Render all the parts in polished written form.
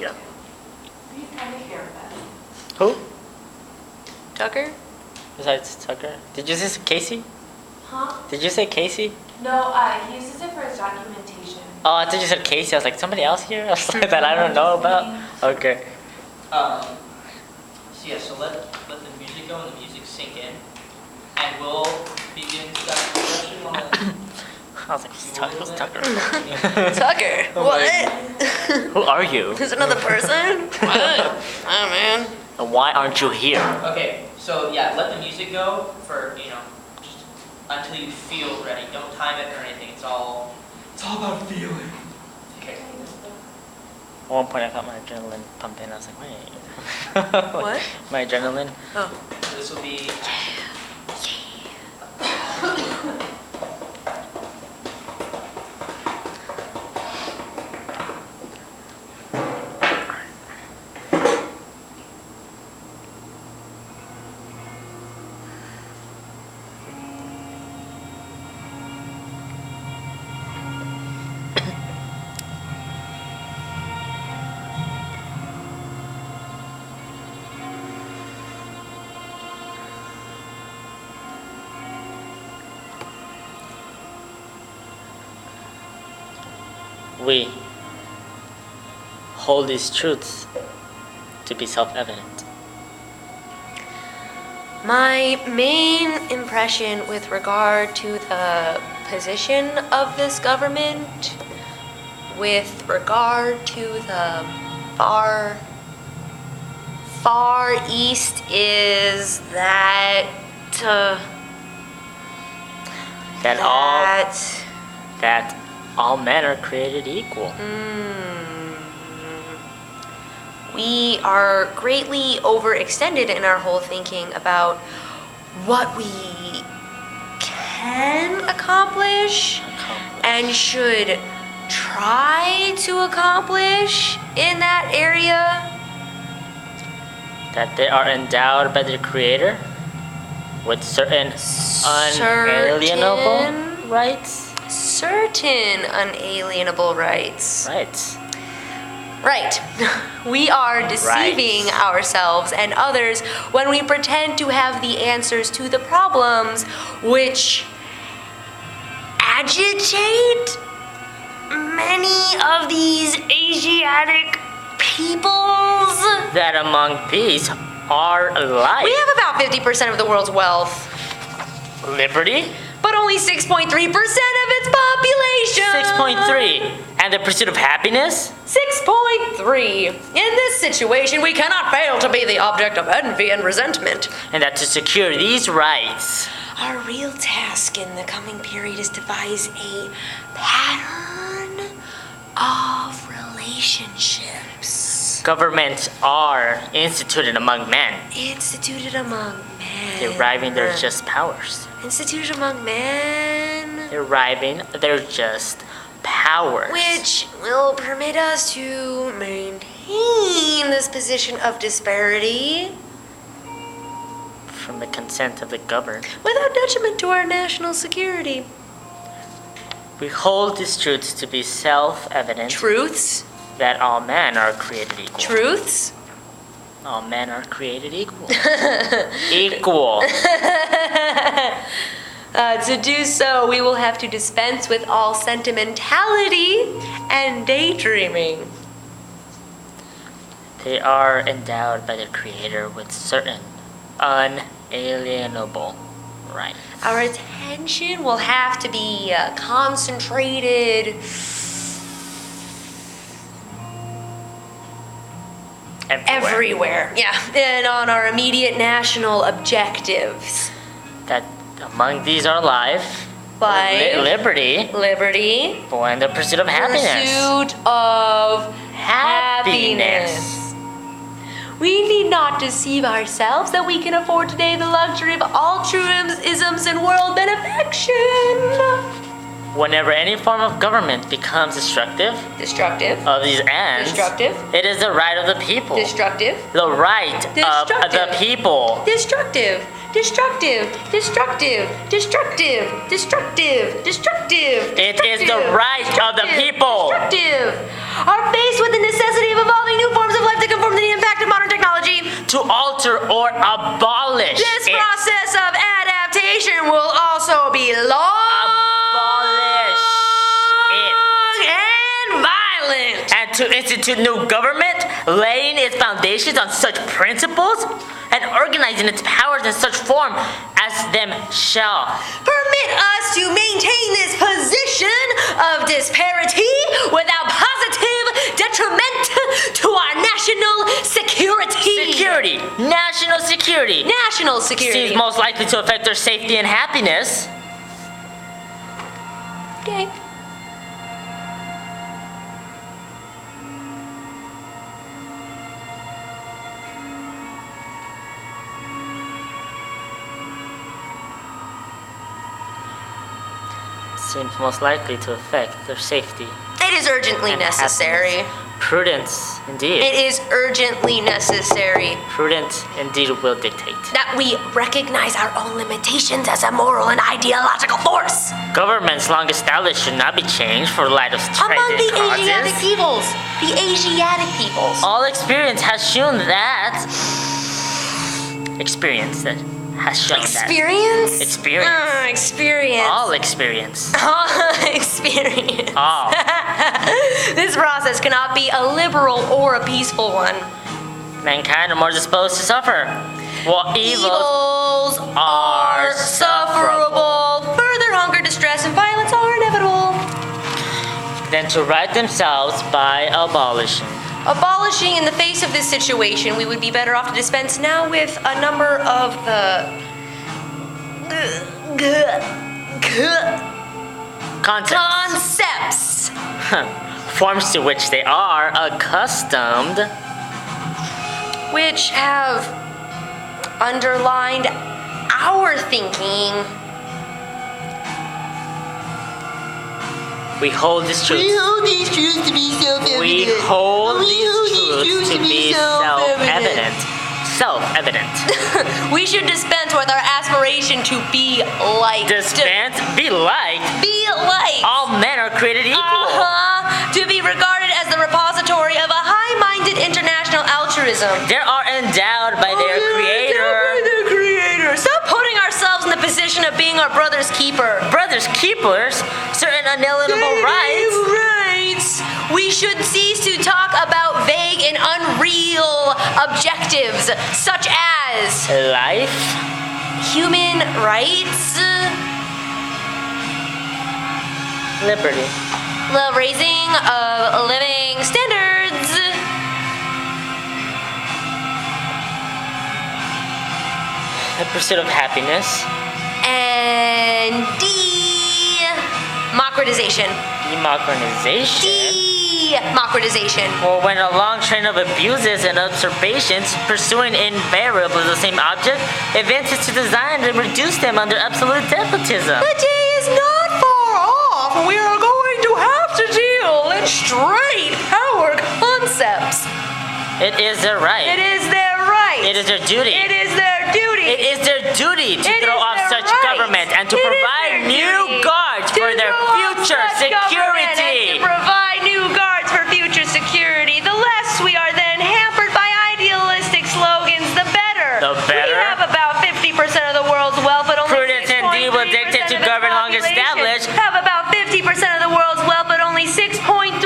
Yeah. He's kind of here, Who? Tucker? Besides Tucker? Did you say Casey? Huh? Did you say Casey? No, he uses it for his documentation. Oh, I thought you said Casey. I was like, somebody else here? I was like, that I don't know about? Okay. So let the music go and the music sink in. And we'll begin that discussion on I was like, who's Tucker? Tucker? What? Who are you? There's another person? What? Oh, man. And why aren't you here? Okay, so yeah, let the music go for, just until you feel ready. Don't time it or anything. It's all about feeling. Okay. At one point I felt my adrenaline pumping. I was like, wait. What? My adrenaline. Oh. So this will be... We hold these truths to be self-evident. My main impression with regard to the position of this government, with regard to the far east, is that all men are created equal. We are greatly overextended in our whole thinking about what we can accomplish and should try to accomplish in that area. That they are endowed by their creator with certain unalienable rights. Certain unalienable rights. Right. We are deceiving ourselves and others when we pretend to have the answers to the problems which agitate many of these Asiatic peoples. That among these are life. We have about 50% of the world's wealth, Liberty? but only 6.3% of its population. 6.3. And the pursuit of happiness? 6.3. In this situation, we cannot fail to be the object of envy and resentment. And that to secure these rights, Our real task in the coming period is to devise a pattern of relationships. governments are instituted among men, Instituted among men. deriving their just powers. Instituted among men. Deriving their just powers. Which will permit us to maintain this position of disparity From the consent of the governed. without detriment to our national security. We hold these truths to be self-evident Truths. that all men are created equal. Truths. All men are created equal. Equal. To do so, we will have to dispense with all sentimentality and daydreaming. They are endowed by their creator with certain unalienable rights. Our attention will have to be concentrated everywhere. Yeah, and on our immediate national objectives. That among these are life, Life. liberty, Liberty. and the pursuit of happiness. Pursuit of happiness. We need not deceive ourselves that we can afford today the luxury of altruisms and world benefaction. Whenever any form of government becomes destructive Destructive. of these ends, Destructive. it is the right of the people. Destructive. The right of the people. Destructive. Destructive. Destructive. Destructive. Destructive. Destructive. It is the right of the people. Destructive. Are faced with the necessity of evolving new alter or abolish This it. process of adaptation will also be long Abolish it. and violent. And to institute new government, laying its foundations on such principles, and organizing its powers in such form as them shall. Permit us to maintain this position of disparity without positive detriment to our national security. Security. National security. National security. Seems most likely to affect their safety and happiness. Okay. Seems most likely to affect their safety It is urgently and necessary. happiness. Prudence, indeed. It is urgently necessary Prudence, indeed, will dictate. that we recognize our own limitations as a moral and ideological force. Governments long established should not be changed for the light of Among present the Asiatic causes. peoples. The Asiatic peoples. All experience has shown that. Experience that has shown Experience? that. Experience. Experience. All experience. All experience. All. This process cannot be a liberal or a peaceful one. Mankind are more disposed to suffer, while evils are sufferable. Further hunger, distress, and violence are inevitable. than to right themselves by abolishing. Abolishing in the face of this situation, we would be better off to dispense now with a number of the concepts. Forms to which they are accustomed. Which have underlined our thinking. We hold these truths. hold these truths to be self-evident. We hold these truths to be self-evident. Self-evident. We should dispense with our aspiration to be liked. Dispense, be liked. Be liked. All men are created equal. To be regarded as the repository of a high-minded international altruism. They are endowed by their creator. Stop putting ourselves in the position of being our brother's keeper. Brothers keepers, certain unalienable rights. We should cease to talk about vague and unreal objectives, such as Life, human rights, liberty, the raising of living standards, the pursuit of happiness, and democratization. Democratization. Or when a long train of abuses and usurpations pursuing invariably the same object, events is to design to reduce them under absolute despotism. The day is not far off. We are going to have to deal in straight power concepts. It is their right. It is their right. It is their duty. It is their duty. It is their duty to It throw is off their such right. government and to It is provide their new duty guards to for their throw off future such government and security. to provide new guards for future security. The less we are then hampered by idealistic slogans, the better. The better? We have about 50% of the world's wealth, but only Prudence indeed will dictate to 6.3% of the govern long population established. have about 50% of the world's wealth, but only 6.3%.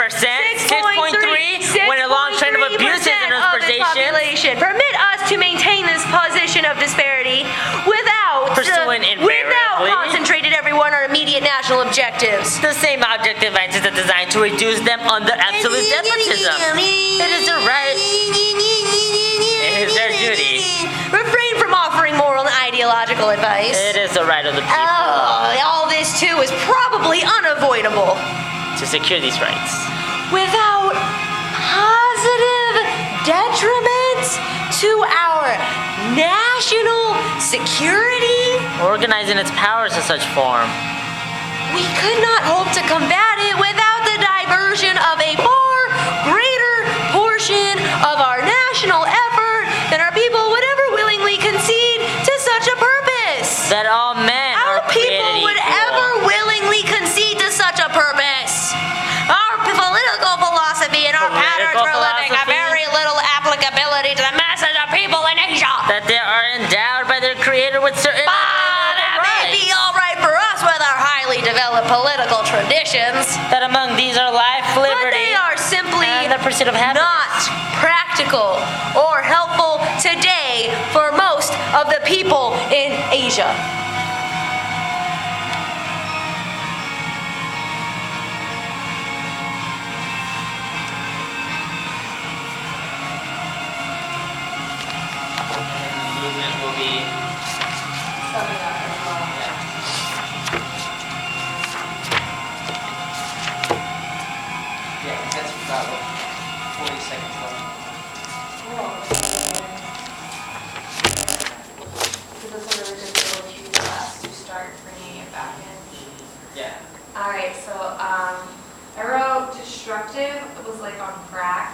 6.3 when a long train of abuses and population. Permit us to maintain this position of disparity without Pursuing invariably concentrated everyone on immediate national objectives. The same objective ends is designed to reduce them under absolute despotism. It is their right. It is their duty. Refrain from offering moral and ideological advice. It is the right of the people All this too is probably unavoidable. to secure these rights. Without positive detriment to our national security, Organizing its powers in such form. we could not hope to combat it without the diversion of a far greater portion of our national effort than our people would ever willingly concede to such a purpose. That all men Our are created people would equal. ever willingly concede to such a purpose. Our political philosophy and our patterns Political for living have philosophy? very little applicability to the masses of people That they are endowed by their creator with certain That may be rights. all right for us with our highly developed political traditions, That among these are life, but liberty, they are simply and the pursuit of happiness. not practical or helpful today for most of the people in Asia. And the movement will be. Summing up as well. Yeah, that's about like 40 seconds left. Cool. So this will really just go through the last to start bringing it back in. Yeah. Alright, so I wrote destructive, it was like on crack.